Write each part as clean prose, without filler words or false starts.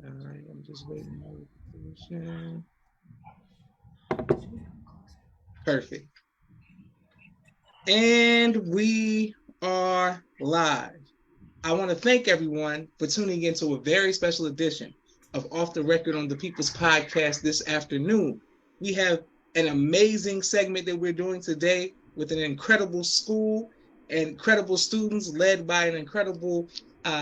All right, I'm just waiting on the position. Perfect. And we are live. I want to thank everyone for tuning into a very special edition of Off the Record on the People's Podcast this afternoon. We have an amazing segment that we're doing today with an incredible school, incredible students led by an incredible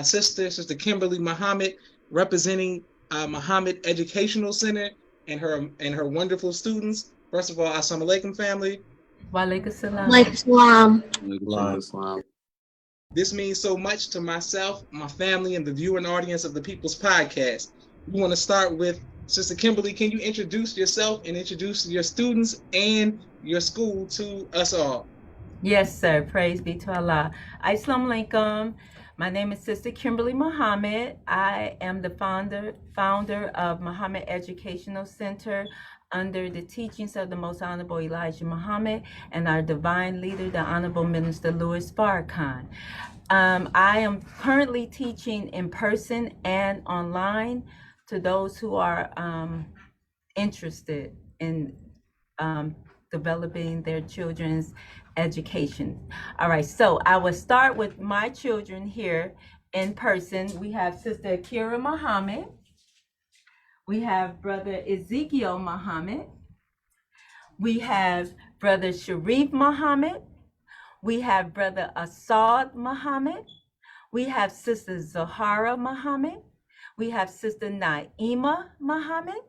Sister Kimberly Muhammad, representing Muhammad Educational Center and her wonderful students. First of all, assalamu alaikum, family. Walaikum salam. Like Islam. This means so much to myself, my family, and the viewing audience of the People's Podcast. We want to start with Sister Kimberly. Can you introduce yourself and introduce your students and your school to us all? Yes, sir. Praise be to Allah. Assalamu alaikum. My name is Sister Kimberly Muhammad. I am the founder of Muhammad Educational Center under the teachings of the Most Honorable Elijah Muhammad and our divine leader, the Honorable Minister Louis Farrakhan. I am currently teaching in person and online to those who are interested in developing their children's education. All right, so I will start with my children here in person. We have Sister Akira Muhammad. We have Brother Ezekiel Muhammad. We have Brother Sharif Muhammad. We have Brother Asad Muhammad. We have Sister Zahara Muhammad. We have Sister Naima Muhammad.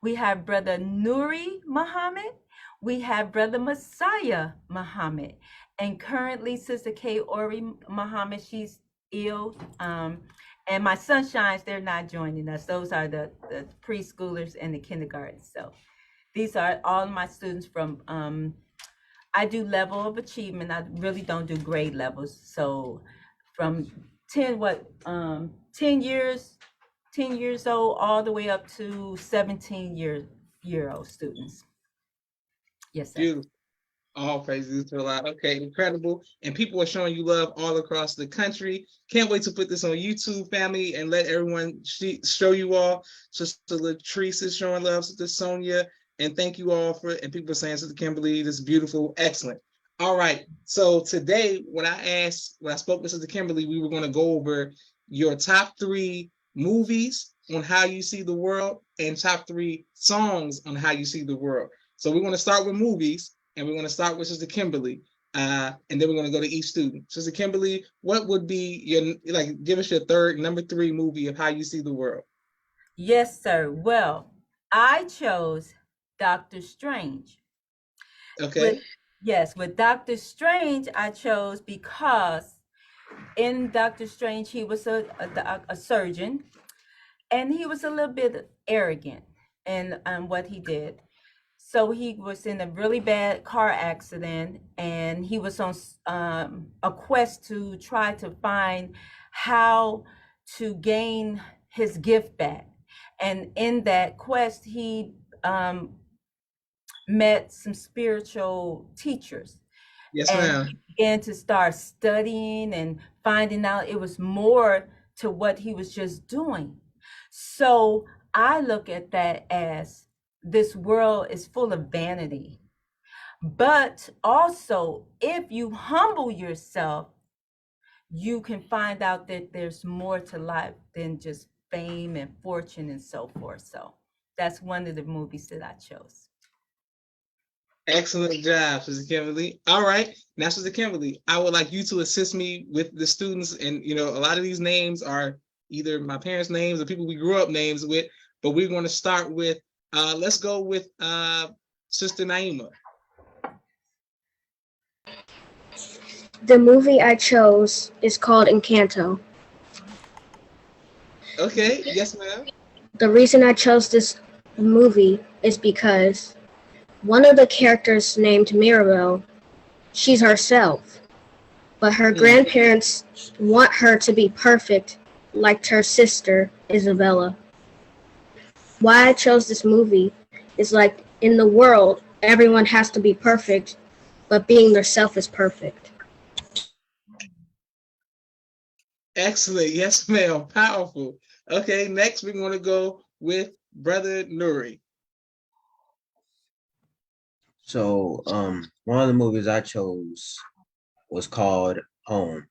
We have Brother Nuri Muhammad. We have Brother Messiah Muhammad. And currently Sister Kay Ori Muhammad, she's ill. And my sunshines, they're not joining us. Those are the preschoolers and the kindergarten. So these are all my students from, I do level of achievement. I really don't do grade levels. So from 10 years old, all the way up to 17 year old students. Yes, sir. Beautiful. All praises to Allah. Okay, incredible. And people are showing you love all across the country. Can't wait to put this on YouTube, family, and let everyone show you all. Sister Latrice is showing love, Sister Sonia, and thank you all and people are saying, Sister Kimberly, this is beautiful, excellent. All right, so today, when I spoke with Sister Kimberly, we were going to go over your top 3 movies on how you see the world and top 3 songs on how you see the world. So we're going to start with movies. And we're going to start with Sister Kimberly, and then we're going to go to each student. Sister Kimberly, what would be give us your number 3 movie of how you see the world? Yes, sir. Well, I chose Doctor Strange. Okay. With Doctor Strange, I chose because in Doctor Strange, he was a surgeon, and he was a little bit arrogant in what he did. So he was in a really bad car accident, and he was on a quest to try to find how to gain his gift back. And in that quest, he met some spiritual teachers. Yes, ma'am. He began to start studying and finding out it was more to what he was just doing. So I look at that as this world is full of vanity. But also, if you humble yourself, you can find out that there's more to life than just fame and fortune and so forth. So that's one of the movies that I chose. Excellent job, Sister Kimberly. All right, now, Sister Kimberly, I would like you to assist me with the students. And, a lot of these names are either my parents' names or people we grew up names with, but we're going to start with let's go with Sister Naima. The movie I chose is called Encanto. Okay, yes, ma'am. The reason I chose this movie is because one of the characters named Mirabel, she's herself, but her grandparents want her to be perfect like her sister, Isabella. Why I chose this movie is like in the world, everyone has to be perfect, but being themselves is perfect. Excellent. Yes, ma'am. Powerful. Okay, next we're going to go with Brother Nuri. So, one of the movies I chose was called Home.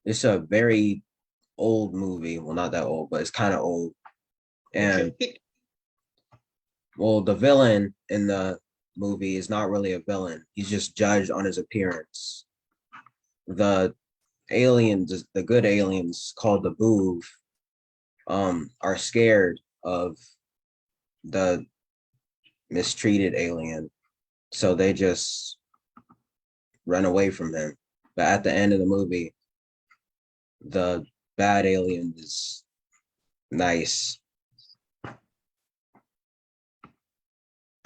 It's a very old movie. Well, not that old, but it's kind of old. And Okay. well, the villain in the movie is not really a villain. He's just judged on his appearance. The aliens, the good aliens called the Boov, are scared of the mistreated alien. So they just run away from him. But at the end of the movie, the bad alien is nice.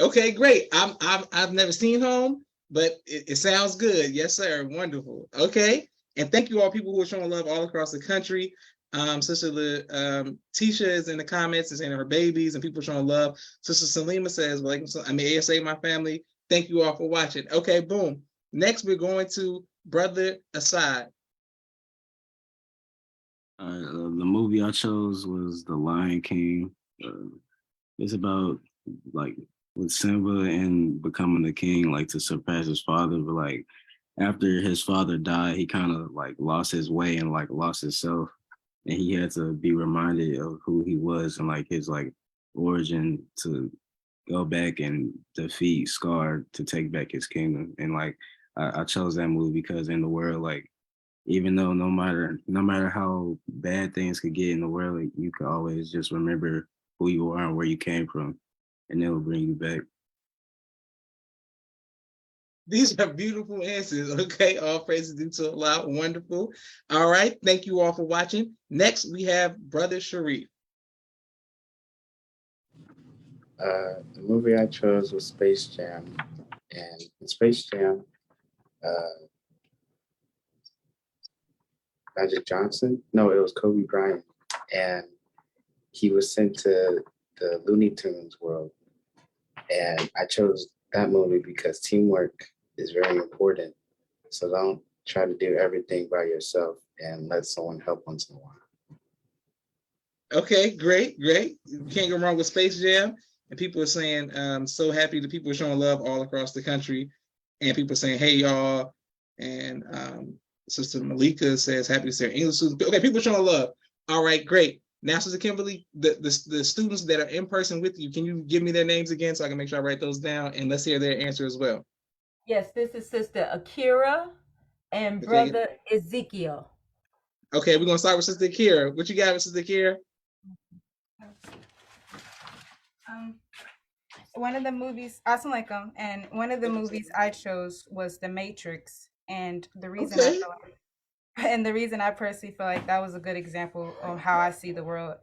Okay, great. I've never seen Home, but it sounds good. Yes, sir. Wonderful. Okay, and thank you all people who are showing love all across the country. Sister Tisha is in the comments and saying her babies and people showing love. Sister Salima says, "Well, I mean, ASA, my family. Thank you all for watching." Okay, boom. Next, we're going to Brother Asad. The movie I chose was The Lion King. It's about like with Simba and becoming the king, like to surpass his father. But like after his father died, he kind of like lost his way and like lost himself, and he had to be reminded of who he was and like his like origin to go back and defeat Scar to take back his kingdom. And like I chose that movie because in the world, like even though no matter how bad things could get in the world, like, you could always just remember who you are and where you came from, and it will bring you back. These are beautiful answers. Okay, all praises due to Allah. Wonderful. All right, thank you all for watching. Next, we have Brother Sharif. The movie I chose was Space Jam, and in Space Jam, Magic Johnson, no, it was Kobe Bryant, and he was sent to the Looney Tunes world. And I chose that movie because teamwork is very important. So don't try to do everything by yourself and let someone help once in a while. Okay, great. You can't go wrong with Space Jam. And people are saying, so happy that people are showing love all across the country. And people are saying, hey, y'all. And Sister Malika says, happy to see our English students. Okay, people are showing love. All right, great. Now, Sister Kimberly, the students that are in person with you, can you give me their names again so I can make sure I write those down? And let's hear their answer as well. Yes, this is Sister Akira and Brother Ezekiel. Okay, we're going to start with Sister Akira. What you got with Sister Akira? One of the movies, Assalamualaikum, and one of the movies I chose was The Matrix, and the reason the reason I personally feel like that was a good example of how I see the world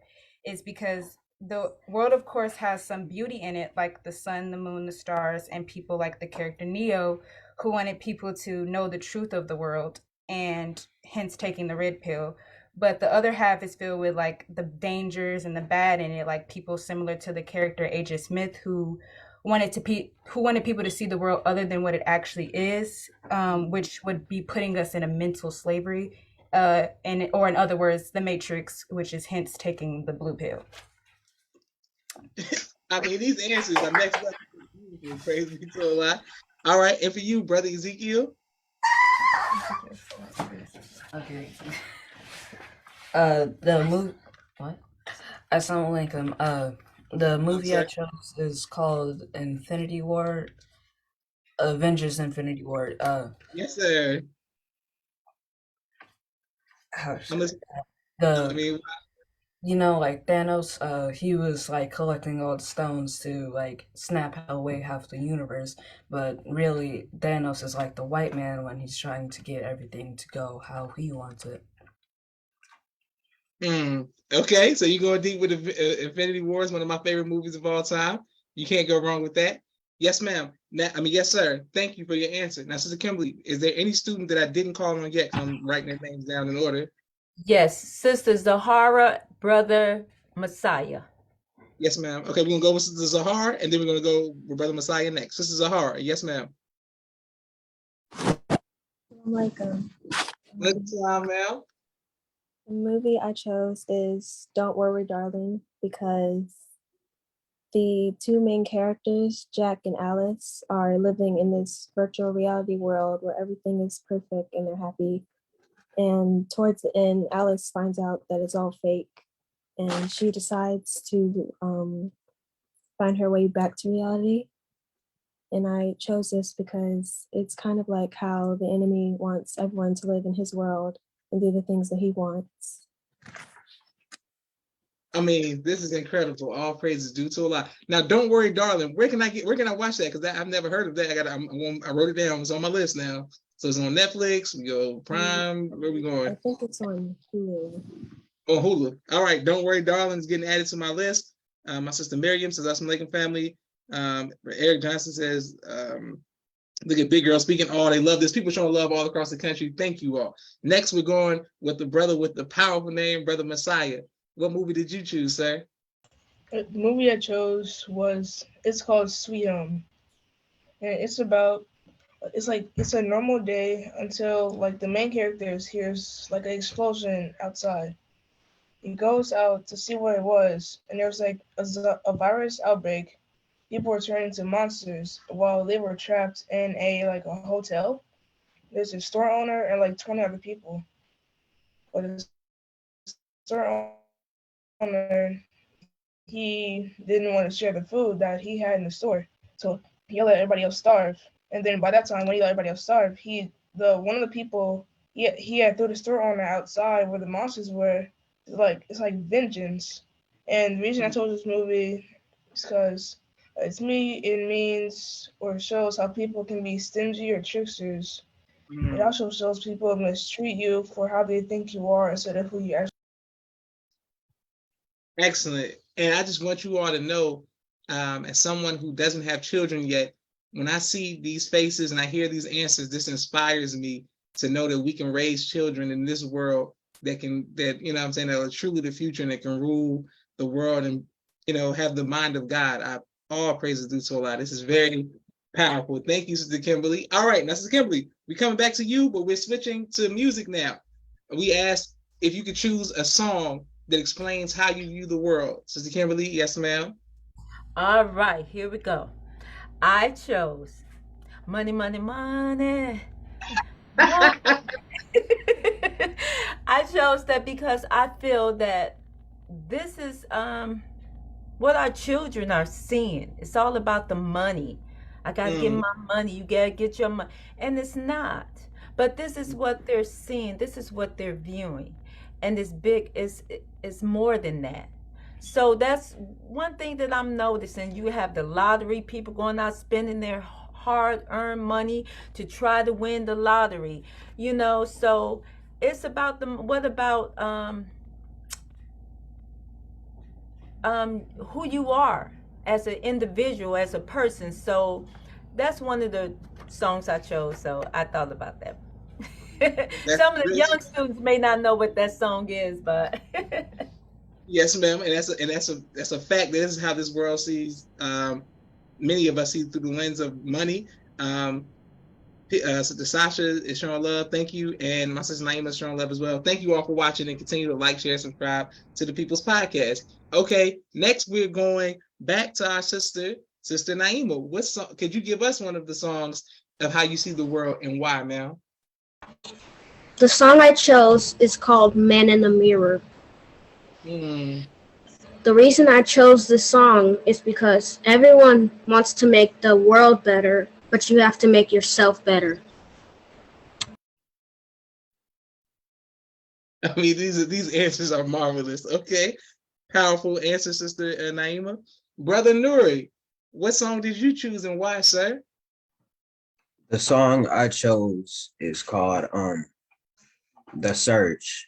is because the world, of course, has some beauty in it, like the sun, the moon, the stars, and people like the character Neo, who wanted people to know the truth of the world and hence taking the red pill. But the other half is filled with like the dangers and the bad in it, like people similar to the character Agent Smith, who wanted people to see the world other than what it actually is, which would be putting us in a mental slavery, or in other words, the Matrix, which is hence taking the blue pill. I mean, these answers are next level. Praise be to Allah. All right, and for you, Brother Ezekiel. Okay. The movie. What? Assalamualaikum. The movie I chose is called Infinity War. Avengers Infinity War. Yes, sir. Like Thanos, he was like collecting all the stones to like snap away half the universe, but really Thanos is like the white man when he's trying to get everything to go how he wants it. Okay, so you're going deep with Infinity War is one of my favorite movies of all time. You can't go wrong with that. Yes, ma'am. Yes, sir. Thank you for your answer. Now, Sister Kimberly, is there any student that I didn't call on yet? I'm writing their names down in order. Yes, Sister Zahara, Brother Messiah. Yes, ma'am. Okay, we're going to go with Sister Zahara, and then we're going to go with Brother Messiah next. Sister Zahara, yes, ma'am. Like Good time, ma'am. The movie I chose is Don't Worry, Darling, because the two main characters, Jack and Alice, are living in this virtual reality world where everything is perfect and they're happy. And towards the end, Alice finds out that it's all fake and she decides to find her way back to reality. And I chose this because it's kind of like how the enemy wants everyone to live in his world and do the things that he wants. I mean, this is incredible. All praises due to Allah. Now, Don't Worry, Darling. Where can I watch that? Because I've never heard of that. I wrote it down. It's on my list now. So it's on Netflix. We go Prime. Where we I going? think it's on Hulu. On Hulu. All right. Don't Worry, Darling is getting added to my list. My sister Miriam says, Assalamu alaikum family. Eric Johnson says, look at Big Girl speaking. Oh, they love this. People showing love all across the country. Thank you all. Next, we're going with the brother with the powerful name, Brother Messiah. What movie did you choose, sir? The movie I chose it's called Sweet Home. And it's a normal day until like the main character hears like an explosion outside. He goes out to see what it was, and there's like a virus outbreak. People were turning into monsters while they were trapped in a hotel. There's a store owner and like 20 other people. But the store owner, he didn't want to share the food that he had in the store, so he let everybody else starve. And then by that time, when he let everybody else starve, one of the people he had threw the store owner outside where the monsters were. It's like vengeance. And the reason I chose this movie is because it means or shows how people can be stingy or tricksters. It also shows people mistreat you for how they think you are instead of who you actually. Excellent. And I just want you all to know, as someone who doesn't have children yet, when I see these faces and I hear these answers, this inspires me to know that we can raise children in this world that are truly the future and that can rule the world and, have the mind of God. All praises due to Allah. This is very powerful. Thank you, Sister Kimberly. All right, now, Sister Kimberly, we're coming back to you, but we're switching to music now. We asked if you could choose a song that explains how you view the world. Sister Kimberly, yes, ma'am. All right, here we go. I chose Money, Money, Money. I chose that because I feel that this is what our children are seeing. It's all about the money. I gotta get my money. You gotta get your money, and it's not. But this is what they're seeing. This is what they're viewing, and it's big. It's more than that. So that's one thing that I'm noticing. You have the lottery, people going out spending their hard-earned money to try to win the lottery. So it's about what about who you are as an individual, as a person. So that's one of the songs I chose. So I thought about that. Some of the young students may not know what that song is, but yes, ma'am, and that's a fact. This is how this world sees. Many of us see through the lens of money. Sister Sasha is showing love. Thank you, and my sister Naima is showing love as well. Thank you all for watching, and continue to like, share, subscribe to the People's Podcast. Okay, next we're going back to our sister Naima. What song? Could you give us one of the songs of how you see the world and why, ma'am? The song I chose is called Man in the Mirror. The reason I chose this song is because everyone wants to make the world better, but you have to make yourself better. I mean, these answers are marvelous. Okay, powerful answer, Sister Naima. Brother Nuri, what song did you choose and why, sir? The song I chose is called The Search.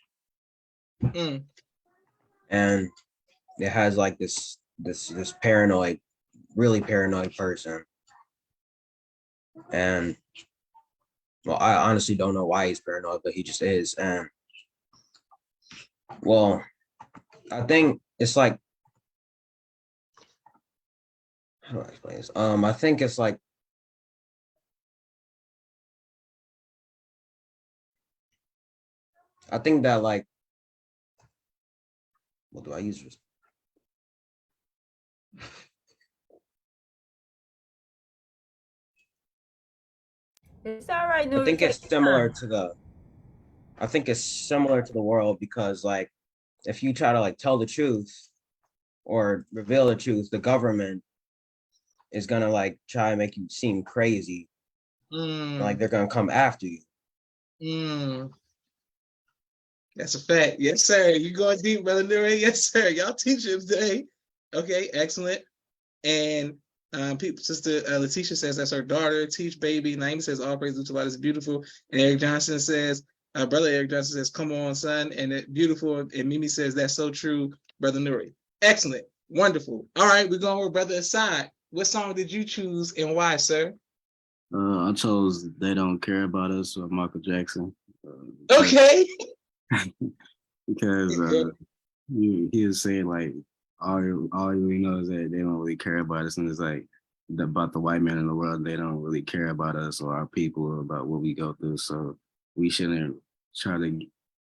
And it has like this paranoid, really paranoid person. And well, I honestly don't know why he's paranoid, but he just is. And well, I think it's like, how do I explain this? I think it's like, I think that like What do I use? It's all right, I Nuri. think Take it's your similar time. to the I think it's similar to the world because like if you try to like tell the truth or reveal the truth, the government is gonna like try and make you seem crazy. Like Mm, they're gonna come after you. mm. That's a fact. Yes, sir. You going deep, brother Nuri? Yes, sir. Y'all teaching today. Okay, excellent. And people, Sister Letitia says that's her daughter. Teach baby. Naima says all praise to God is beautiful. And Eric Johnson says, brother Eric Johnson says, come on, son, and it beautiful. And Mimi says that's so true, brother Nuri. Excellent, wonderful. All right, we're going with brother Asad. What song did you choose and why, sir? I chose "They Don't Care About Us" by Michael Jackson. Okay. Because he was saying like all you really know is that they don't really care about us, and it's like about the white man in the world. They don't really care about us or our people or about what we go through. So we shouldn't try to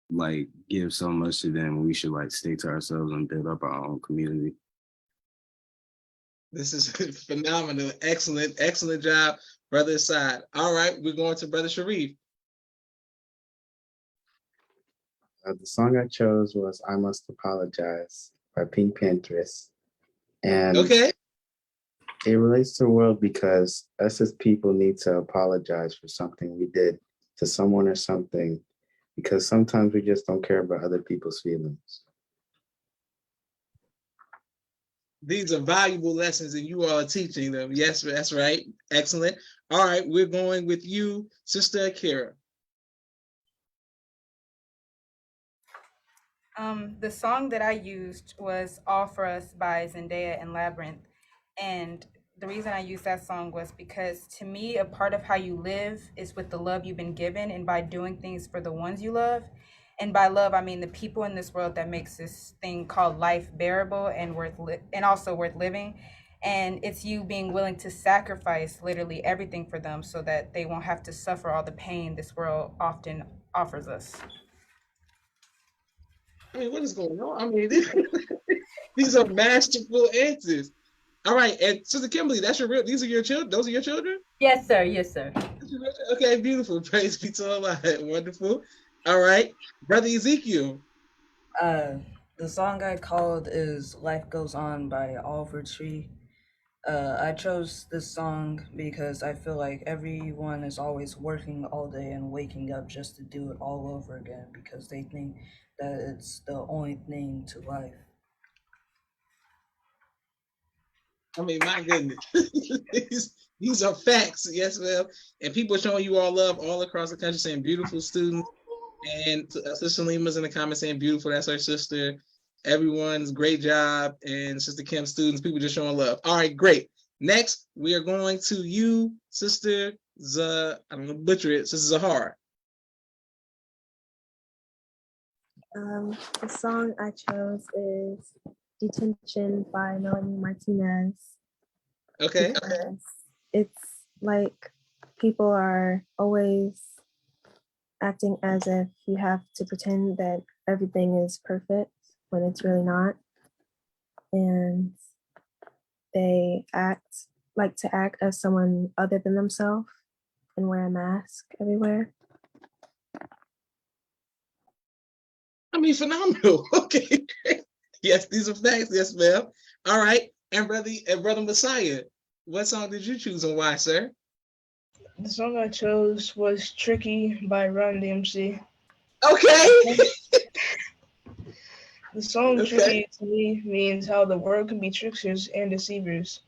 like give so much to them. We should like stay to ourselves and build up our own community. This is phenomenal. Excellent, excellent job, brother Asad. All right, we're going to brother Sharif. The song I chose was "I Must Apologize" by Pink Panthers, and Okay. it relates to the world because us as people need to apologize for something we did to someone or something, because sometimes we just don't care about other people's feelings. These are valuable lessons and you all are teaching them. Yes, that's right. Excellent. All right, we're going with you, Sister Akira. The song that I used was All For Us by Zendaya and Labyrinth. And the reason I used that song was because to me, a part of how you live is with the love you've been given and by doing things for the ones you love. And by love, I mean the people in this world that makes this thing called life bearable and and also worth living. And it's you being willing to sacrifice literally everything for them so that they won't have to suffer all the pain this world often offers us. I mean, what is going on? I mean, these are masterful answers. All right, and Sister Kimberly, that's your real. These are your children. Those are your children. Yes, sir. Yes, sir. Okay, beautiful. Praise be to Allah. Wonderful. All right, brother Ezekiel. The song I called is "Life Goes On" by Oliver Tree. I chose this song because I feel like everyone is always working all day and waking up just to do it all over again because they think that it's the only thing to life. I mean, my goodness, these are facts. Yes, ma'am. And people are showing you all love all across the country, saying beautiful students. And Sister Lima's in the comments saying beautiful. That's our sister. Everyone's great job. And Sister Kim students, people just showing love. All right, great. Next, we are going to you, Sister I'm gonna butcher it, Sister Zahara. The song I chose is "Detention" by Melanie Martinez. Okay. Because it's like people are always acting as if you have to pretend that everything is perfect when it's really not. And they like to act as someone other than themselves and wear a mask everywhere. I mean, phenomenal. Okay. Yes, these are facts. Yes, ma'am. All right. And brother Messiah, what song did you choose and why, sir? The song I chose was "Tricky" by Run DMC. Okay. The song Okay. "Tricky" to me means how the world can be tricksters and deceivers,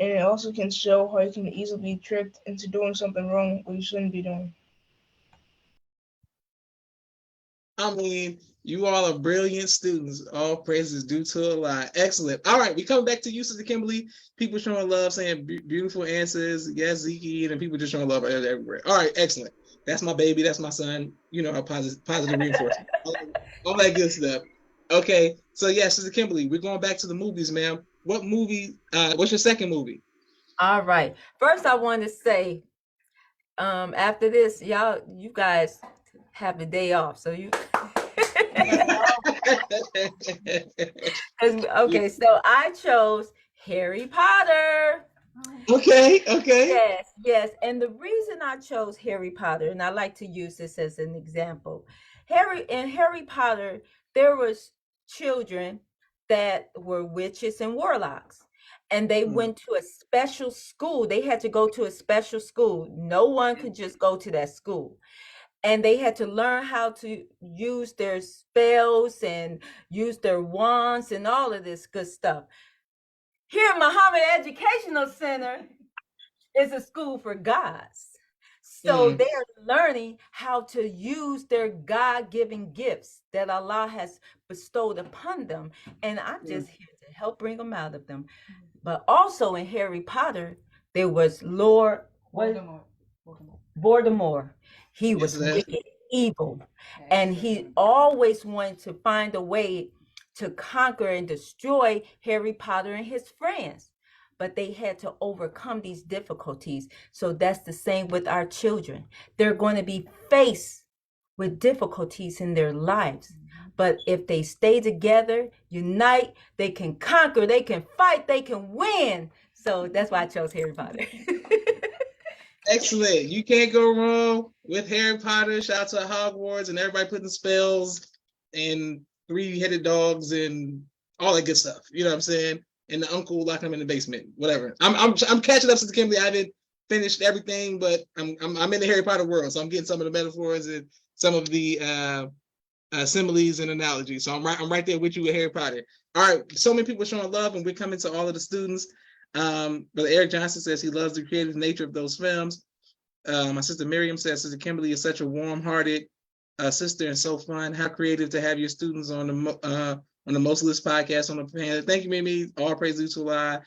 and it also can show how you can easily be tricked into doing something wrong or you shouldn't be doing. I mean, you all are brilliant students. All praises due to Allah. Excellent. All right, we come back to you, Sister Kimberly. People showing love, saying beautiful answers. Yes, Zeke, and people just showing love everywhere. All right, excellent. That's my baby. That's my son. You know how positive reinforcement. All that good stuff. Okay, so yes, Sister Kimberly, we're going back to the movies, ma'am. What movie? What's your second movie? All right. First, I want to say, after this, you guys have the day off, so you. Okay, so I chose Harry Potter. Okay, okay. Yes, yes. And the reason I chose Harry Potter, and I like to use this as an example, Harry Potter, there was children that were witches and warlocks. And they went to a special school. They had to go to a special school. No one could just go to that school. And they had to learn how to use their spells and use their wands and all of this good stuff. Here, Muhammad Educational Center is a school for gods. So they are learning how to use their God-given gifts that Allah has bestowed upon them. And I'm just here to help bring them out of them. But also in Harry Potter, there was Lord Voldemort. He was wicked, evil, and he always wanted to find a way to conquer and destroy Harry Potter and his friends. But they had to overcome these difficulties. So that's the same with our children. They're going to be faced with difficulties in their lives. But if they stay together, unite, they can conquer, they can fight, they can win. So that's why I chose Harry Potter. Excellent. You can't go wrong with Harry Potter. Shout out to Hogwarts and everybody putting spells and three-headed dogs and all that good stuff. You know what I'm saying? And the uncle locking him in the basement. Whatever. I'm catching up to Kimberly. I haven't finished everything, but I'm in the Harry Potter world, so I'm getting some of the metaphors and some of the similes and analogies. So I'm right there with you with Harry Potter. All right. So many people showing love, and we're coming to all of the students. Brother Eric Johnson says he loves the creative nature of those films. My sister Miriam says Sister Kimberly is such a warm-hearted sister and so fun. How creative to have your students on the Most List podcast on the panel. Thank you, Mimi. All praise due to Allah.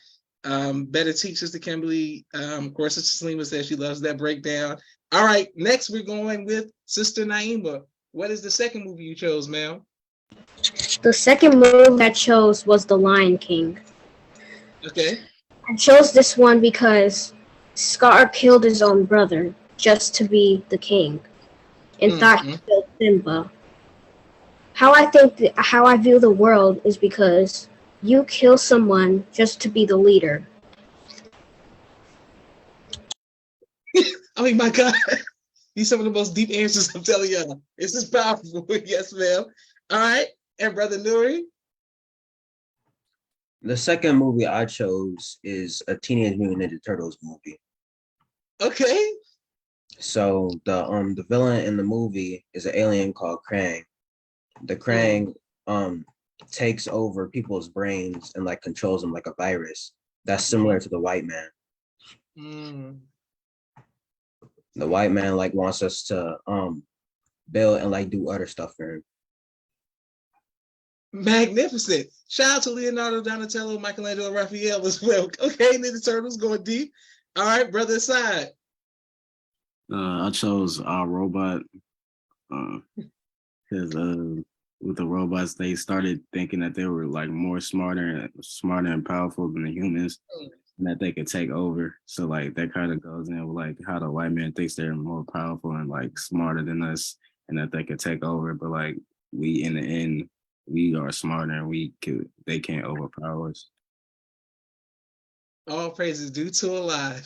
Better teach Sister Kimberly. Of course, Sister Salima says she loves that breakdown. All right, next we're going with Sister Naima. What is the second movie you chose, ma'am? The second movie I chose was The Lion King. Okay. I chose this one because Scar killed his own brother just to be the king and thought he killed Simba. How I view the world is because you kill someone just to be the leader. I mean, my God, these are some of the most deep answers I'm telling y'all. This is powerful. Yes, ma'am. All right. And Brother Nuri? The second movie I chose is a Teenage Mutant Ninja Turtles movie. Okay. So the villain in the movie is an alien called Krang. The Krang takes over people's brains and like controls them like a virus. That's similar to the white man. The white man like wants us to build and like do other stuff for him. Magnificent. Shout out to Leonardo, Donatello, Michelangelo, Raphael as well. Okay, Ninja Turtles going deep. All right, Brother Side. I chose our robot because with the robots, they started thinking that they were like more smarter and powerful than the humans, and that they could take over. So like that kind of goes in with like how the white man thinks they're more powerful and like smarter than us, and that they could take over. But like we, in the end, we are smarter and they can't overpower us. All praises due to Allah.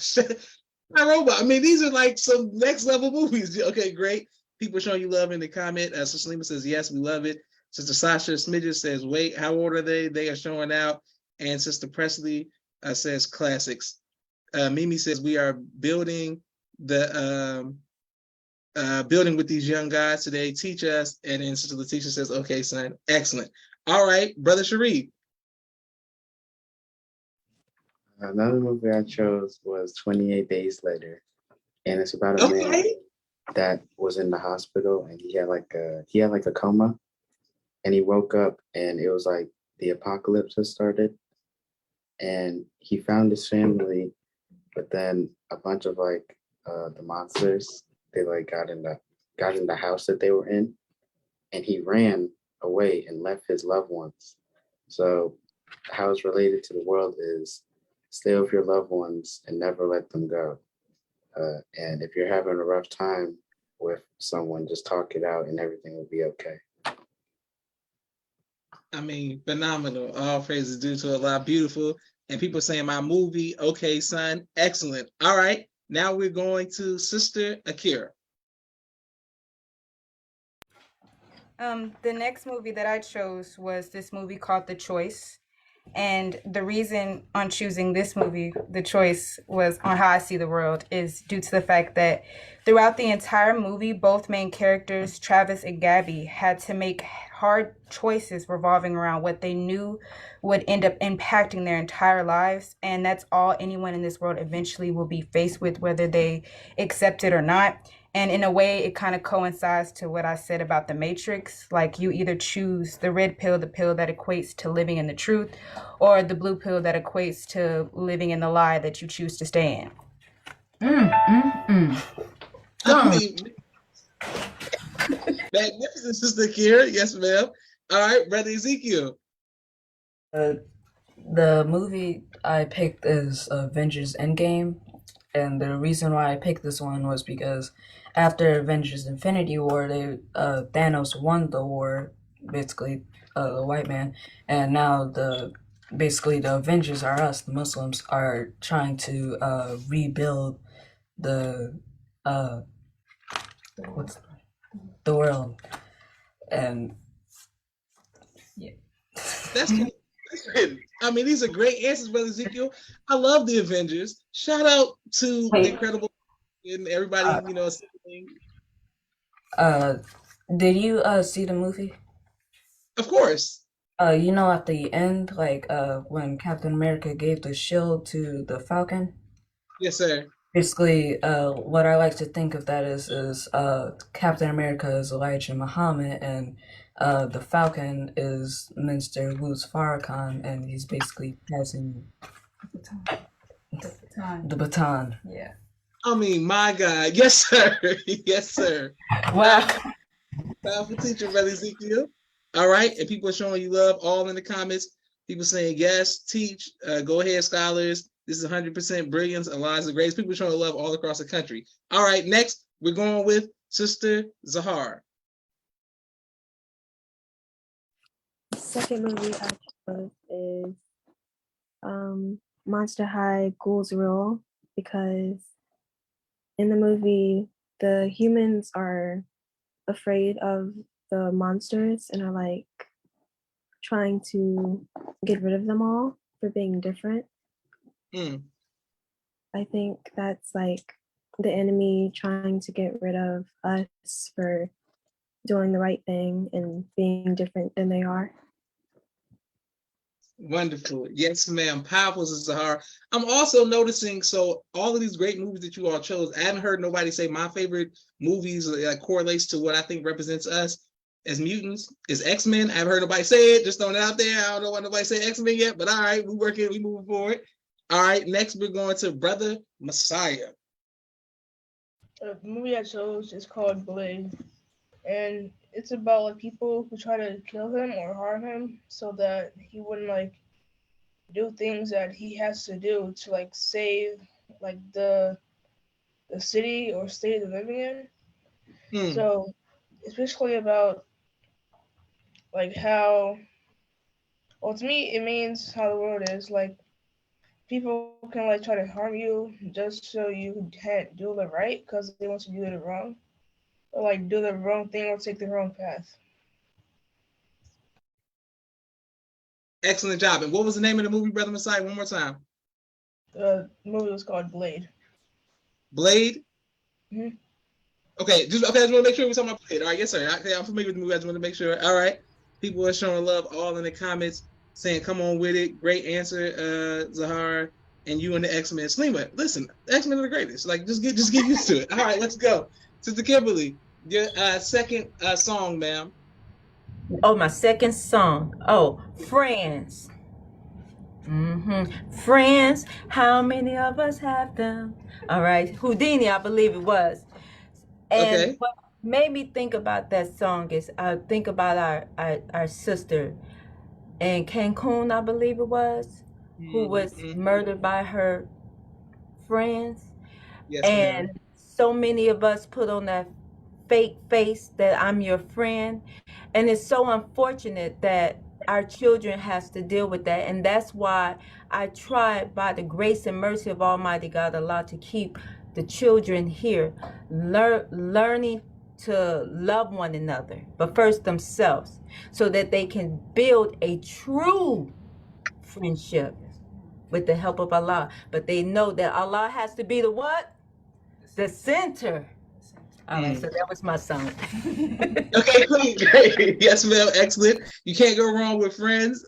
My robot. I mean, these are like some next level movies. Okay, great. People showing you love in the comment. Sister Salima says, yes, we love it. Sister Sasha Smidges says, wait, how old are they? They are showing out. And Sister Presley says, classics. Mimi says, we are building building with these young guys today. Teach us. And then Sister Letitia says, okay, son, excellent. All right, Brother Sharif. Another movie I chose was 28 Days Later, and it's about a man that was in the hospital and he had like a coma, and he woke up and it was like the apocalypse has started, and he found his family, but then a bunch of like the monsters, they like got in the house that they were in, and he ran away and left his loved ones. So how it's related to the world is stay with your loved ones and never let them go. And if you're having a rough time with someone, just talk it out and everything will be okay. I mean, phenomenal. All praises due to Allah. Beautiful. And people saying my movie, okay, son, excellent. All right. Now we're going to Sister Akira. The next movie that I chose was this movie called The Choice. And the reason on choosing this movie, The Choice, was on how I see the world, is due to the fact that throughout the entire movie, both main characters, Travis and Gabby, had to make hard choices revolving around what they knew would end up impacting their entire lives. And that's all anyone in this world eventually will be faced with, whether they accept it or not. And in a way, it kind of coincides to what I said about the Matrix. Like, you either choose the red pill, the pill that equates to living in the truth, or the blue pill that equates to living in the lie that you choose to stay in. I mean, magnificent, Sister Akira. Yes, ma'am. All right, Brother Ezekiel. The movie I picked is Avengers Endgame, and the reason why I picked this one was because after Avengers Infinity War, Thanos won the war, basically, the white man, and now the Avengers are us, the Muslims, are trying to rebuild the the world, and yeah. That's cool. I mean, these are great answers, Brother Ezekiel. I love the Avengers. Shout out to Incredible and everybody, you know. Did you see the movie? Of course. You know, at the end, like when Captain America gave the shield to the Falcon. Yes, sir. Basically, what I like to think of that is Captain America is Elijah Muhammad, and the Falcon is Minister Luz Farrakhan, and he's basically passing the baton. Yeah. I mean, my God. Yes, sir. Yes, sir. Wow. Powerful teacher, Brother Ezekiel. All right. And people are showing you love all in the comments. People saying, yes, teach. Go ahead, scholars. This is 100% brilliance. Allah is the greatest. People are showing love all across the country. All right. Next, we're going with Sister Zahar. Second movie I chose is Monster High Ghouls Rule, because in the movie the humans are afraid of the monsters and are like trying to get rid of them all for being different. I think that's like the enemy trying to get rid of us for doing the right thing and being different than they are. Wonderful. Yes, ma'am. Powerful, Zahara. I'm also noticing, so all of these great movies that you all chose, I haven't heard nobody say my favorite movies like correlates to what I think represents us as mutants is X-Men. I haven't heard nobody say it. Just throwing it out there. I don't know why nobody say X-Men yet, but all right, we working, we moving forward. All right, next we're going to Brother Messiah. The movie I chose is called Blade, and it's about like people who try to kill him or harm him so that he wouldn't like do things that he has to do to like save like the city or state they're living in. So it's basically about like how, well, to me it means how the world is. Like people can like try to harm you just so you can't do the right because they want to do the wrong, or like do the wrong thing or take the wrong path. Excellent job. And what was the name of the movie, Brother Messiah? One more time. The movie was called Blade. Blade? Mm-hmm. Okay, I just want to make sure we're talking about Blade. All right, yes, sir. I'm familiar with the movie. I just want to make sure. All right. People are showing love all in the comments, saying, come on with it. Great answer, Zahar. And you and the X-Men. Slima, listen, the X-Men are the greatest. Like, just get used to it. All right, let's go. Sister Kimberly, your second song, ma'am. Oh, my second song. Oh, Friends. Friends, how many of us have them? All right, Houdini, I believe it was. And what made me think about that song is I think about our sister in Cancun, I believe it was, who was murdered by her friends. Yes, and so many of us put on that fake face that I'm your friend. And it's so unfortunate that our children has to deal with that. And that's why I try, by the grace and mercy of Almighty God Allah, to keep the children here learning to love one another, but first themselves, so that they can build a true friendship with the help of Allah. But they know that Allah has to be the what? The center. All right, so that was my song. Okay, cool, great. Yes, ma'am, excellent. You can't go wrong with friends.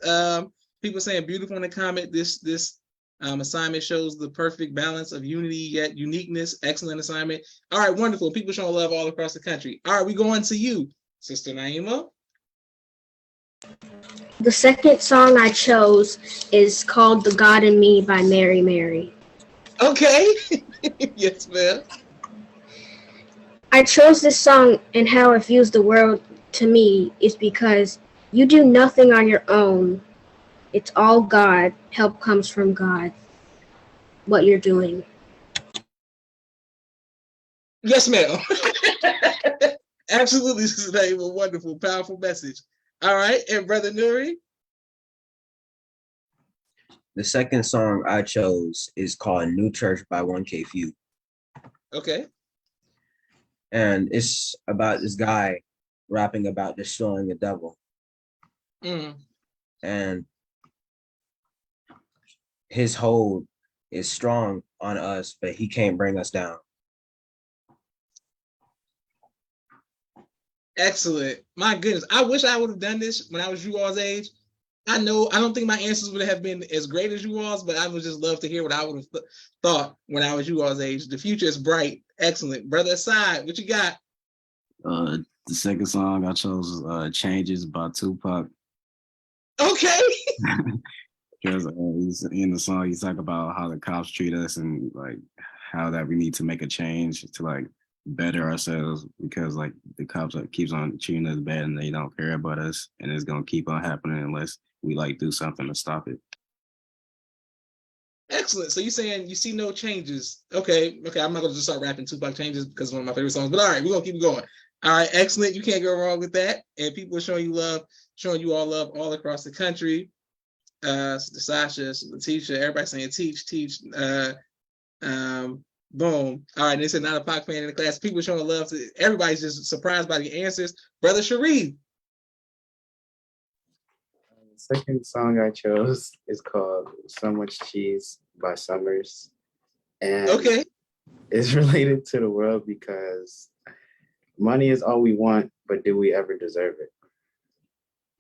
People saying beautiful in the comment. This assignment shows the perfect balance of unity yet uniqueness. Excellent assignment. All right, wonderful. People showing love all across the country. All right, we going to you, Sister Naima. The second song I chose is called The God in Me by Mary Mary. Okay. Yes, ma'am. I chose this song and how it views the world to me is because you do nothing on your own. It's all God. Help comes from God. What you're doing. Yes, ma'am. Absolutely, Sister Naima. Wonderful, powerful message. All right, and Brother Nuri. The second song I chose is called New Church by 1K Few. Okay. And it's about this guy rapping about destroying the devil. And his hold is strong on us, but he can't bring us down. Excellent. My goodness. I wish I would have done this when I was you all's age. I don't think my answers would have been as great as you all's, but I would just love to hear what I would have thought when I was you all's age. The future is bright. Excellent. Brother Aside, what you got? The second song I chose was Changes by Tupac. Okay. Because in the song, you talk about how the cops treat us and like how that we need to make a change to like better ourselves, because like the cops like keeps on treating us bad and they don't care about us, and it's gonna keep on happening unless we like do something to stop it. Excellent. So you're saying you see no changes. Okay. I'm not gonna just start rapping Tupac Changes because it's one of my favorite songs, but all right, we're gonna keep going. All right, excellent. You can't go wrong with that. And people are showing you love, showing you all love all across the country. Sasha, Letitia, everybody saying teach. Boom. All right, they said not a Pac fan in the class. People showing love to everybody's just surprised by the answers. Brother Sharif. The second song I chose is called So Much Cheese by Summers. And okay, it's related to the world because money is all we want, but do we ever deserve it?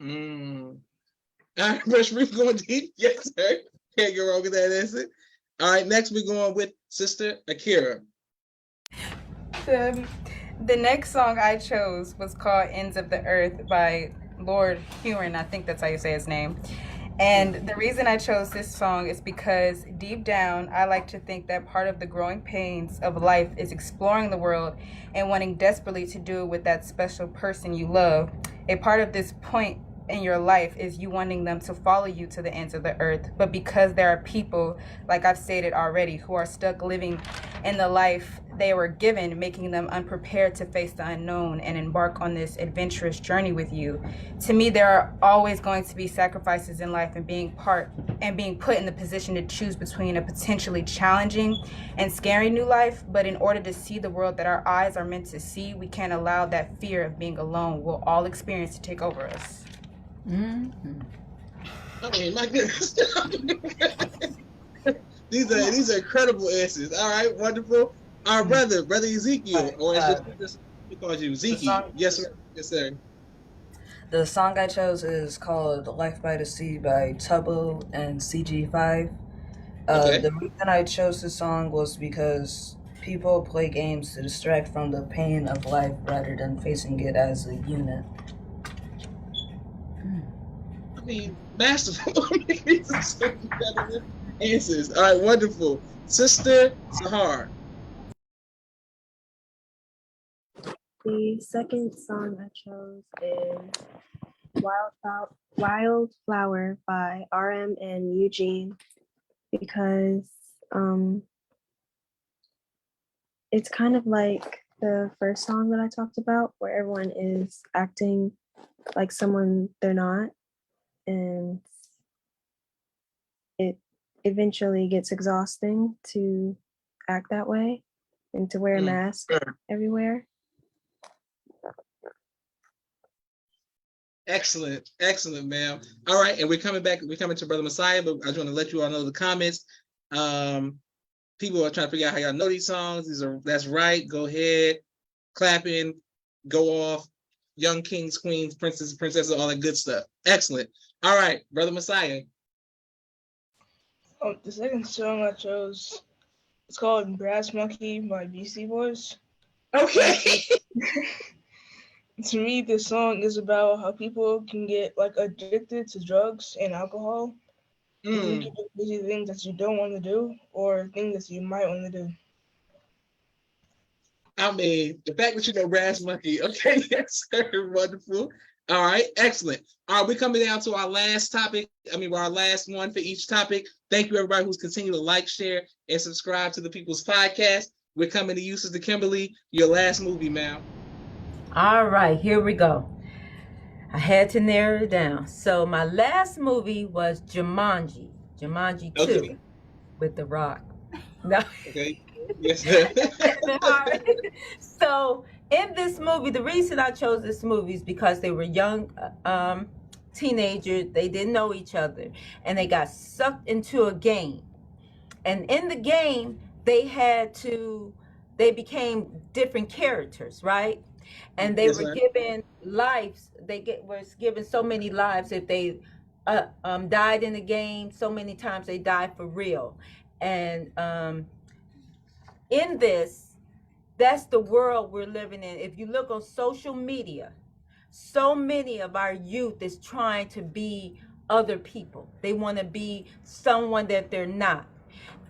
All right, Brother Sharif going deep. Yes, sir. Can't go wrong with that answer. All right, next we're going with Sister Akira. The next song I chose was called Ends of the Earth by Lord Huron. I think that's how you say his name. And the reason I chose this song is because deep down, I like to think that part of the growing pains of life is exploring the world and wanting desperately to do it with that special person you love. A part of this point in your life is you wanting them to follow you to the ends of the earth. But because there are people, like I've stated already, who are stuck living in the life they were given, making them unprepared to face the unknown and embark on this adventurous journey with you. To me, there are always going to be sacrifices in life, and being put in the position to choose between a potentially challenging and scary new life. But in order to see the world that our eyes are meant to see, we can't allow that fear of being alone we'll all experience to take over us. Mm-hmm. I mean, my goodness. These are incredible answers. All right, wonderful. Our brother Ezekiel, or it's just we call you Zeke. Yes, sir. Yes, sir. The song I chose is called Life by the Sea by Tubbo and CG5. Okay. The reason I chose this song was because people play games to distract from the pain of life rather than facing it as a unit. I mean, masterful. Answers. All right, wonderful. Sister Sahar. The second song I chose is Wildflower by RM and Eugene because it's kind of like the first song that I talked about where everyone is acting like someone they're not. and it eventually gets exhausting to act that way and to wear a mask everywhere. Excellent, excellent, ma'am. All right, and we're coming back. We're coming to Brother Messiah, but I just want to let you all know the comments. People are trying to figure out how y'all know these songs. That's right. Go ahead, clapping, go off. Young kings, queens, princes, princesses, all that good stuff. Excellent. All right, Brother Messiah. The second song I chose, it's called Brass Monkey by Beastie Boys. Okay. To me, this song is about how people can get like addicted to drugs and alcohol. You can do crazy things that you don't want to do or things that you might want to do. I mean, the fact that you know Brass Monkey, okay, yes, sir, wonderful. All right, excellent. All right, we're coming down to our last topic. Our last one for each topic. Thank you, everybody who's continued to like, share, and subscribe to the People's Podcast. We're coming to you, Sister Kimberly, your last movie, ma'am. All right, here we go. I had to narrow it down. So my last movie was Jumanji 2 with The Rock. No. Okay. Yes, sir. So in this movie, the reason I chose this movie is because they were young teenagers. They didn't know each other, and they got sucked into a game. And in the game, they became different characters, right? And they were given lives. Was given so many lives. If they died in the game, so many times they died for real. And in this, that's the world we're living in. If you look on social media, so many of our youth is trying to be other people. They want to be someone that they're not.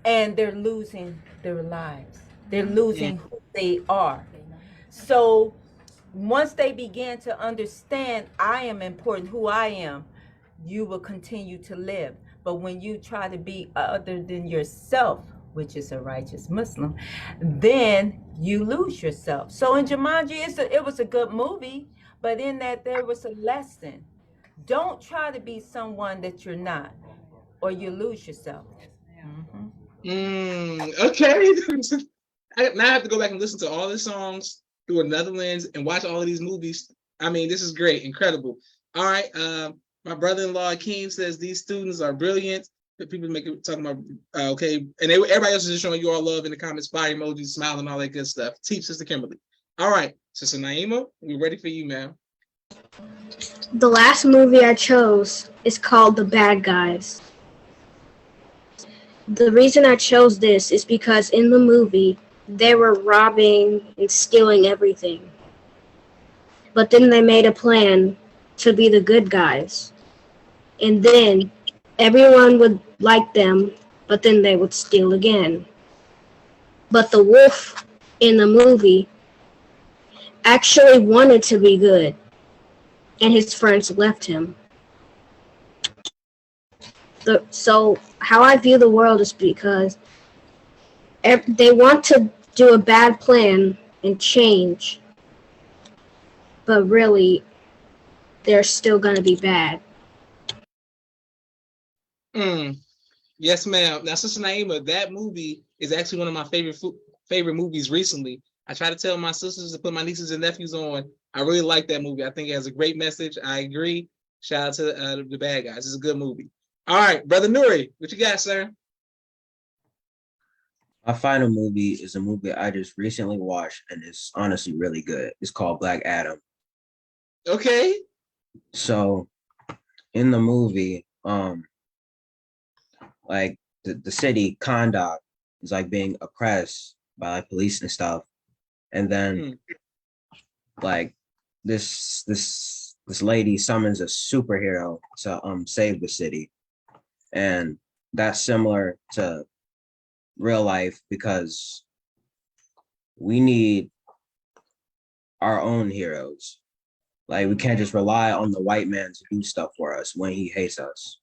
And they're losing their lives. They're losing who they are. So once they begin to understand I am important, who I am, you will continue to live. But when you try to be other than yourself, which is a righteous Muslim, then you lose yourself. So in Jumanji, it was a good movie, but in that there was a lesson. Don't try to be someone that you're not, or you lose yourself. Okay. Now I have to go back and listen to all the songs through another lens and watch all of these movies. This is great, incredible. All right, my brother-in-law Akeem says these students are brilliant. People talking about okay, and everybody else is just showing you all love in the comments, fire emojis, smiling, all that good stuff. Teach Sister Kimberly. All right, Sister Naima, we're ready for you, ma'am. The last movie I chose is called The Bad Guys. The reason I chose this is because in the movie, they were robbing and stealing everything. But then they made a plan to be the good guys. And then everyone would like them, but then they would steal again. But the wolf in the movie actually wanted to be good, and his friends left him. So how I view the world is because they want to do a bad plan and change, but really, they're still going to be bad. Yes, ma'am. Now, Sister Naima, that movie is actually one of my favorite movies recently. I try to tell my sisters to put my nieces and nephews on. I really like that movie. I think it has a great message. I agree. Shout out to The Bad Guys. It's a good movie. All right, Brother Nuri, what you got, sir? My final movie is a movie I just recently watched, and it's honestly really good. It's called Black Adam. Okay. So, in the movie, like the city Kahndaq is like being oppressed by like police and stuff, and then like this lady summons a superhero to save the city, and that's similar to real life because we need our own heroes. Like we can't just rely on the white man to do stuff for us when he hates us.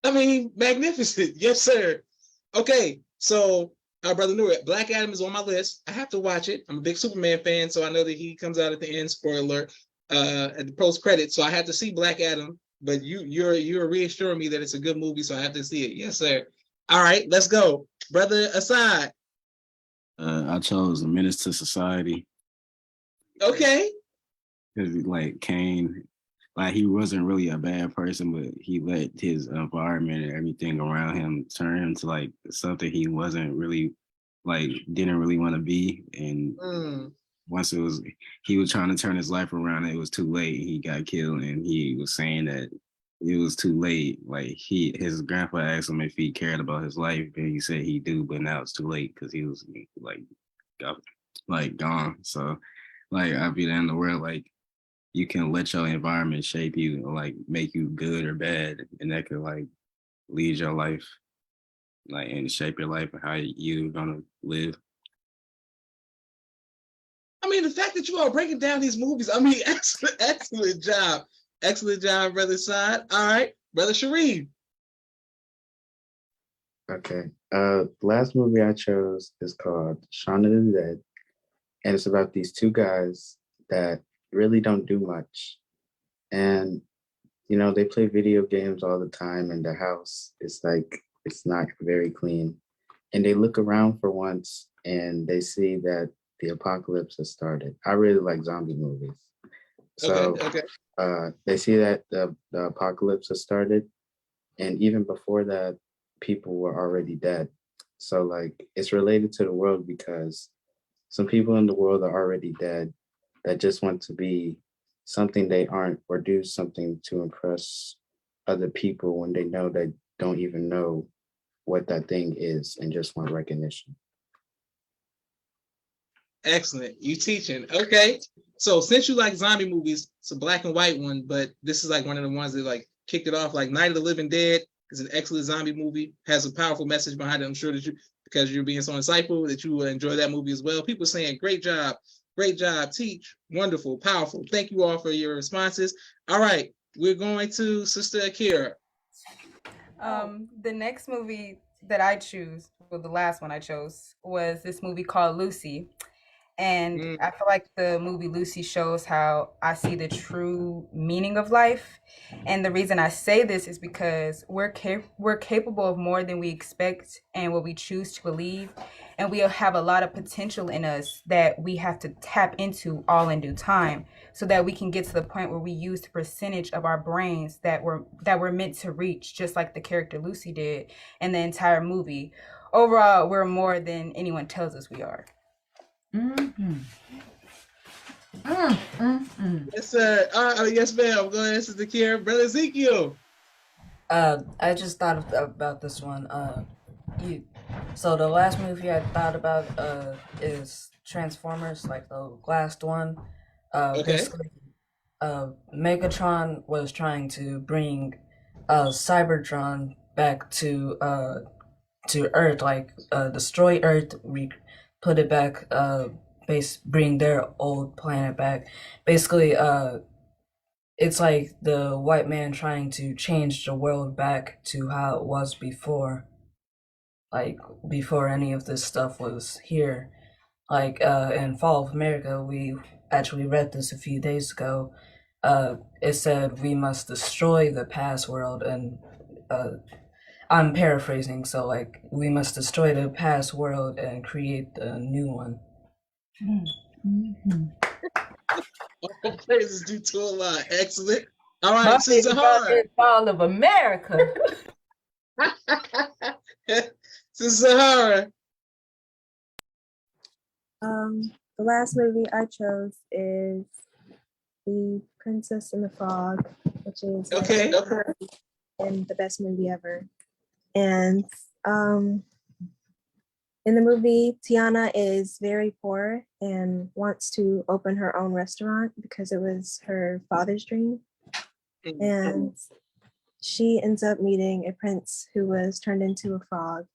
Magnificent. Yes, sir. Okay, so Brother Nuri, Black Adam is on my list. I have to watch it. I'm a big Superman fan, so I know that he comes out at the end. Spoiler alert. at the post credit, so I had to see Black Adam. But you're reassuring me that it's a good movie, so I have to see it. Yes, sir. All right, let's go, brother Assad. I chose The Menace to Society. Okay. Because like Kane, like he wasn't really a bad person, but he let his environment and everything around him turn him to like something he wasn't really like didn't really want to be. And once he was trying to turn his life around, it was too late. He got killed, and he was saying that it was too late. Like his grandpa asked him if he cared about his life, and he said he do, but now it's too late because he was like gone. So like I'd be there in the world, like you can let your environment shape you or like make you good or bad, and that could like lead your life, like and shape your life and how you're gonna live. I mean, the fact that you are breaking down these movies, I mean, excellent job. Excellent job, brother Side. All right, brother Sharif. Okay. The last movie I chose is called Shaun of the Dead. And it's about these two guys that really don't do much. And, you know, they play video games all the time in the house. It's like, it's not very clean. And they look around for once and they see that the apocalypse has started. I really like zombie movies. So Okay. they see that the apocalypse has started. And even before that, people were already dead. So like it's related to the world because some people in the world are already dead that just want to be something they aren't or do something to impress other people when they know they don't even know what that thing is and just want recognition. Excellent. You teaching. Okay. So since you like zombie movies, it's a black and white one, but this is like one of the ones that like kicked it off. Like Night of the Living Dead is an excellent zombie movie, has a powerful message behind it. I'm sure that you, because you're being so insightful, that you will enjoy that movie as well. People saying, great job, teach, wonderful, powerful. Thank you all for your responses. All right, we're going to Sister Akira. The next movie that I choose, well, the last one I chose was this movie called Lucy. And I feel like the movie Lucy shows how I see the true meaning of life. And the reason I say this is because we're capable of more than we expect and what we choose to believe. And we have a lot of potential in us that we have to tap into all in due time so that we can get to the point where we use the percentage of our brains that we're meant to reach, just like the character Lucy did in the entire movie. Overall, we're more than anyone tells us we are. Yes, sir. Yes, ma'am. Go ahead, Sister Akira. Brother Ezekiel. I just thought about this one. So the last movie I thought about is Transformers, like the last one. Okay. Basically, Megatron was trying to bring Cybertron back to Earth, like destroy Earth, put it back, bring their old planet back. Basically, it's like the white man trying to change the world back to how it was before, like before any of this stuff was here. Like in Fall of America, we actually read this a few days ago. It said we must destroy the past world, and I'm paraphrasing, so like we must destroy the past world and create the new one. All praises due to Allah. Excellent. All right, Sister Zahara. Fall of America. Sister Zahara. The last movie I chose is The Princess and the Frog, which is Okay. and the best movie ever. And in the movie, Tiana is very poor and wants to open her own restaurant because it was her father's dream. And she ends up meeting a prince who was turned into a frog.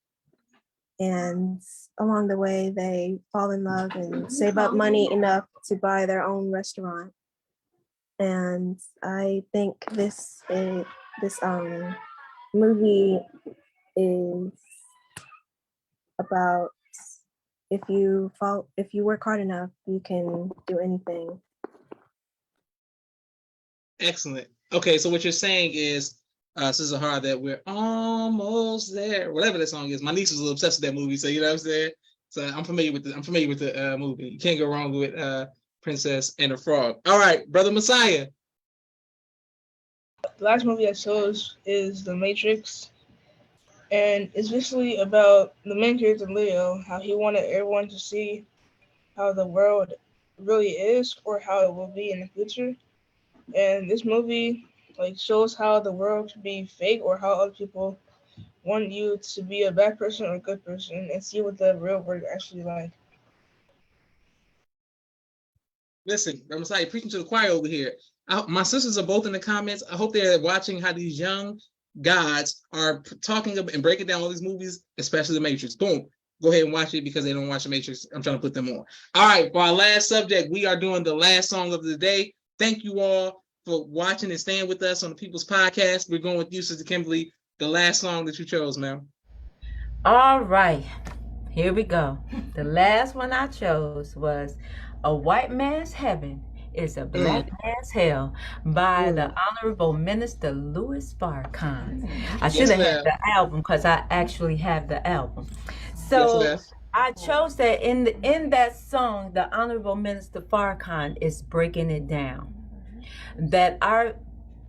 And along the way, they fall in love and save up money enough to buy their own restaurant. And I think this movie is about if you work hard enough, you can do anything. Excellent. Okay, so what you're saying is, Sister Hard, that we're almost there. Whatever that song is. My niece was a little obsessed with that movie, so you know what I'm saying. So I'm familiar with the movie. You can't go wrong with Princess and the Frog. All right, Brother Messiah. The last movie I chose is The Matrix, and it's basically about the main character Leo, how he wanted everyone to see how the world really is or how it will be in the future. And this movie like shows how the world can be fake or how other people want you to be a bad person or a good person and see what the real world actually like. Listen, Brother Messiah, preaching to the choir over here. My sisters are both in the comments. I hope they're watching how these young gods are talking and breaking down all these movies, especially The Matrix. Boom. Go ahead and watch it because they don't watch The Matrix. I'm trying to put them on. All right, for our last subject, we are doing the last song of the day. Thank you all for watching and staying with us on the People's Podcast. We're going with you, Sister Kimberly, the last song that you chose, ma'am. All right, here we go. The last one I chose was A White Man's Heaven is a Black Man's Hell by the Honorable Minister Louis Farrakhan. I should have had the album because I actually have the album. So I chose that in that song, the Honorable Minister Farrakhan is breaking it down. That our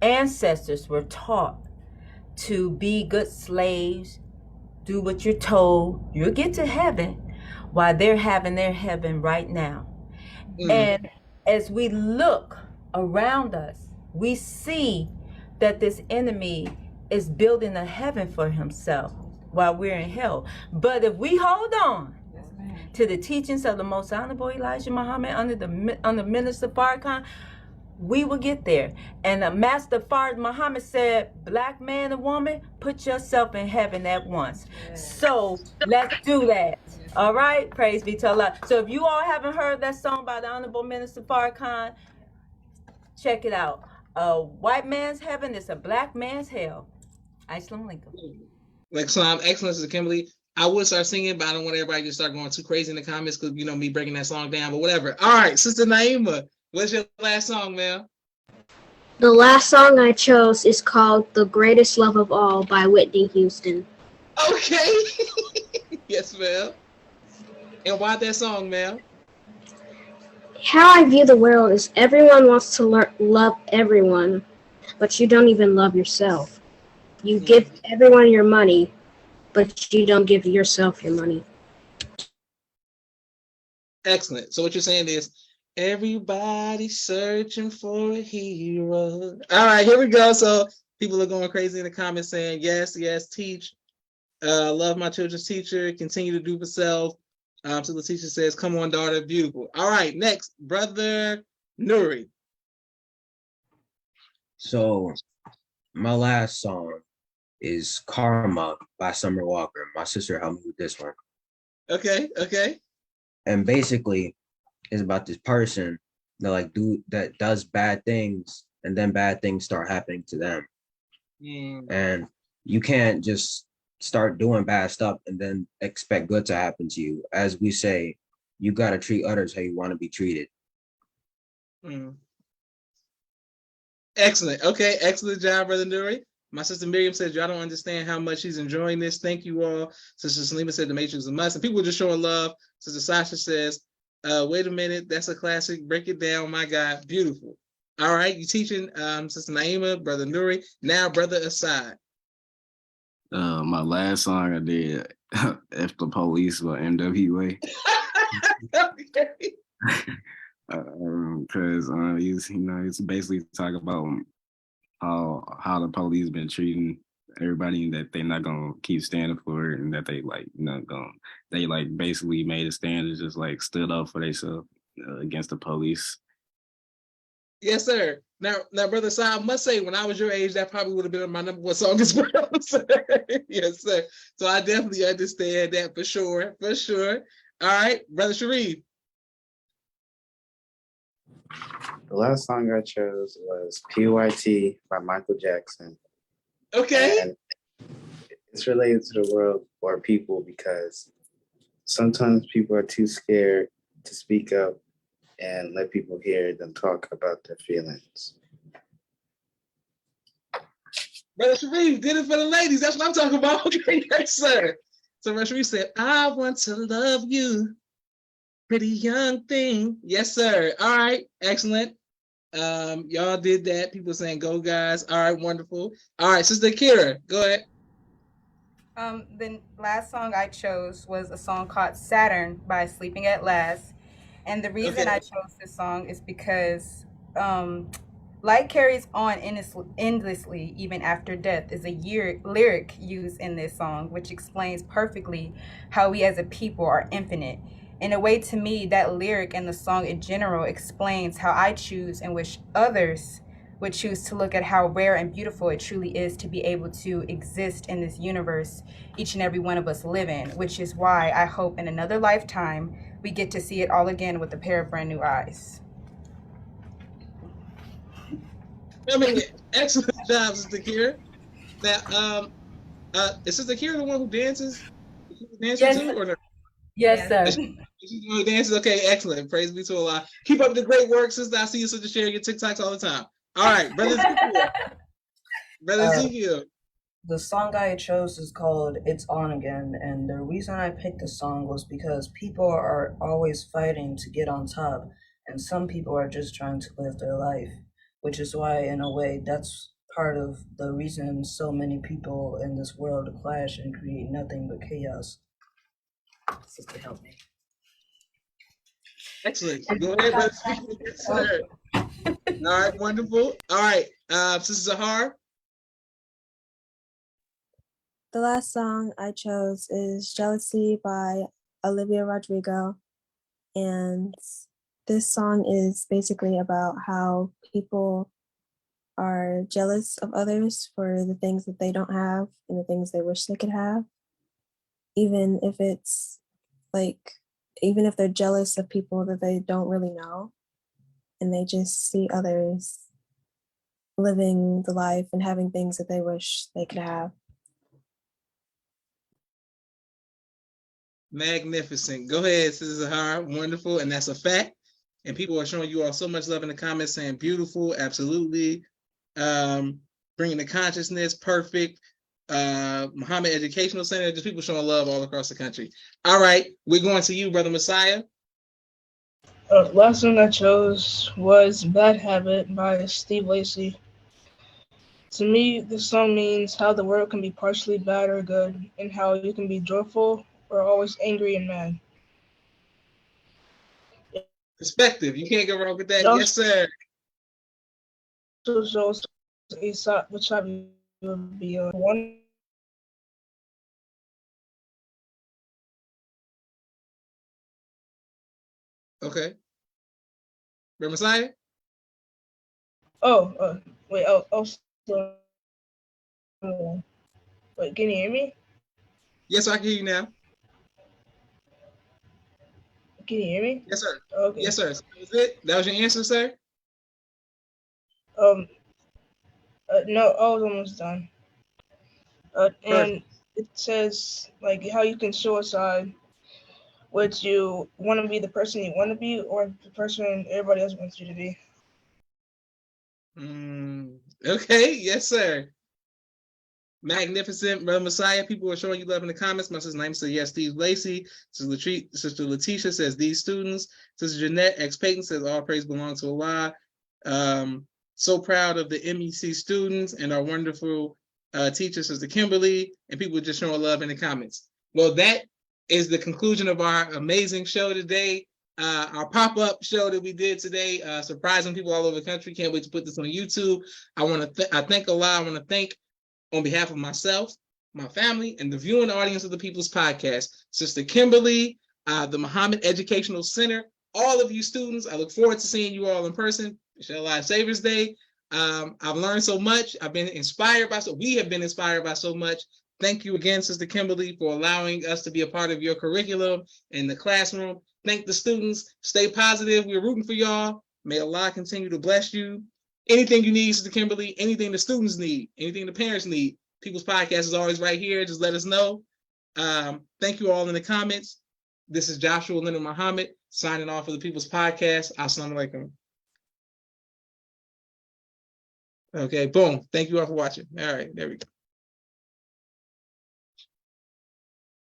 ancestors were taught to be good slaves, do what you're told, you'll get to heaven, while they're having their heaven right now. And as we look around us, we see that this enemy is building a heaven for himself while we're in hell. But if we hold on to the teachings of the Most Honorable Elijah Muhammad under Minister Farrakhan, we will get there. And Master Fard Muhammad said, black man and woman, put yourself in heaven at once. So let's do that. All right, praise be to Allah. So if you all haven't heard that song by the Honorable Minister Farrakhan, check it out. A white man's heaven is a black man's hell. Islam Lincoln. Like, so I'm excellent, Sister Kimberly. I would start singing, but I don't want everybody to start going too crazy in the comments because, you know, me breaking that song down, but whatever. All right, Sister Naima, what's your last song, ma'am? The last song I chose is called The Greatest Love of All by Whitney Houston. Okay. Yes, ma'am. And why that song, ma'am? How I view the world is everyone wants to love everyone, but you don't even love yourself. You give everyone your money, but you don't give yourself your money. Excellent. So what you're saying is, everybody's searching for a hero. All right, here we go. So people are going crazy in the comments saying, yes, yes, teach. Love my children's teacher. Continue to do for self. So the teacher says, come on, daughter, beautiful. All right, next, Brother Nuri. So my last song is Karma by Summer Walker. My sister helped me with this one. Okay, okay. And basically, it's about this person that does bad things, and then bad things start happening to them. And you can't just start doing bad stuff and then expect good to happen to you. As we say, you got to treat others how you want to be treated. Excellent. Okay, excellent job, Brother Nuri. My sister Miriam says, y'all don't understand how much she's enjoying this. Thank you all. Sister Salima said, the Matrix is a must. And people are just showing love. Sister Sasha says, wait a minute, that's a classic. Break it down, my God. Beautiful. All right, you teaching Sister Naima, Brother Nuri. Now, Brother Assad. My last song I did, F the Police by NWA. Okay. Because it's basically talk about how the police been treating everybody, and that they're not gonna keep standing for it, and that they basically made a stand and just like stood up for themselves against the police. Yes, sir. Now, Brother Assad, I must say, when I was your age, that probably would have been my number one song as well, sir. Yes, sir. So I definitely understand that for sure, for sure. All right, Brother Sharif. The last song I chose was PYT by Michael Jackson. Okay. And it's related to the world or people because sometimes people are too scared to speak up and let people hear them talk about their feelings. Brother Sharif did it for the ladies. That's what I'm talking about. Okay, yes, sir. So Brother Sharif said, I want to love you, pretty young thing. Yes, sir. All right, excellent. Y'all did that. People saying go guys. All right, wonderful. All right, Sister Kira, go ahead. The last song I chose was a song called Saturn by Sleeping at Last. And the reason I Okay. chose this song is because light carries on endlessly even after death is a lyric used in this song, which explains perfectly how we as a people are infinite. In a way, to me, that lyric and the song in general explains how I choose and wish others would choose to look at how rare and beautiful it truly is to be able to exist in this universe each and every one of us live in, which is why I hope in another lifetime we get to see it all again with a pair of brand new eyes. I mean, excellent job, Sister Kira. Now, is Sister Kira the one who dances? Is she the dancer Yes, too, or no? yes, Yeah. sir. Is she the one who dances? Okay, excellent. Praise be to Allah. Keep up the great work, sister. I see you, Sister, share your TikToks all the time. All right, Brother Ezekiel. Brother Uh, Ezekiel. the song I chose is called It's On Again, and the reason I picked the song was because people are always fighting to get on top, and some people are just trying to live their life, which is why, in a way, that's part of the reason so many people in this world clash and create nothing but chaos. Sister, help me. Excellent. Go ahead, Brother Ezekiel. Yes, sir. All right, wonderful. All right, Sister Zahar. The last song I chose is Jealousy by Olivia Rodrigo. And this song is basically about how people are jealous of others for the things that they don't have and the things they wish they could have. Even if it's like, even if they're jealous of people that they don't really know and they just see others living the life and having things that they wish they could have. Magnificent. Go ahead, Sister Zahara. Wonderful. And that's a fact. And people are showing you all so much love in the comments saying beautiful, absolutely. Bringing the consciousness, perfect. Muhammad Educational Center, just people showing love all across the country. All right, we're going to you, Brother Messiah. Last song I chose was Bad Habit by Steve Lacy. To me, this song means how the world can be partially bad or good, and how you can be joyful or always angry and mad. Perspective. You can't go wrong with It that. also Yes, sir. shows a side which I would be one. Okay. Brother Messiah? Wait. Wait, can you hear me? Yes, I can hear you now. Can you hear me? Yes, sir. Okay. Yes, sir. So that was it? That was your answer, sir? No, I was almost done. Perfect. And it says like how you can show a side which you want to be the person you want to be or the person everybody else wants you to be. Okay. Yes, sir. Magnificent, Brother Messiah. People are showing you love in the comments. My sister's name says yes, Steve Lacey. Sister Letitia says these students. Sister Jeanette X Payton says all praise belongs to Allah. So proud of the MEC students and our wonderful teacher, Sister Kimberly, and people just showing love in the comments. Well, that is the conclusion of our amazing show today. Our pop-up show that we did today, surprising people all over the country. Can't wait to put this on YouTube. I thank Allah. I want to thank on behalf of myself, my family, and the viewing audience of the People's Podcast, Sister Kimberly, the Muhammad Educational Center, all of you students. I look forward to seeing you all in person. Inshallah, Savers Day. I've learned so much. I've been inspired by we have been inspired by so much. Thank you again, Sister Kimberly, for allowing us to be a part of your curriculum in the classroom. Thank the students. Stay positive. We're rooting for y'all. May Allah continue to bless you. Anything you need, Sister Kimberly, anything the students need, anything the parents need, People's Podcast is always right here. Just let us know. Thank you all in the comments. This is Joshua Leonard Muhammad signing off for the People's Podcast. Assalamu alaikum. Okay, boom. Thank you all for watching. All right, there we go.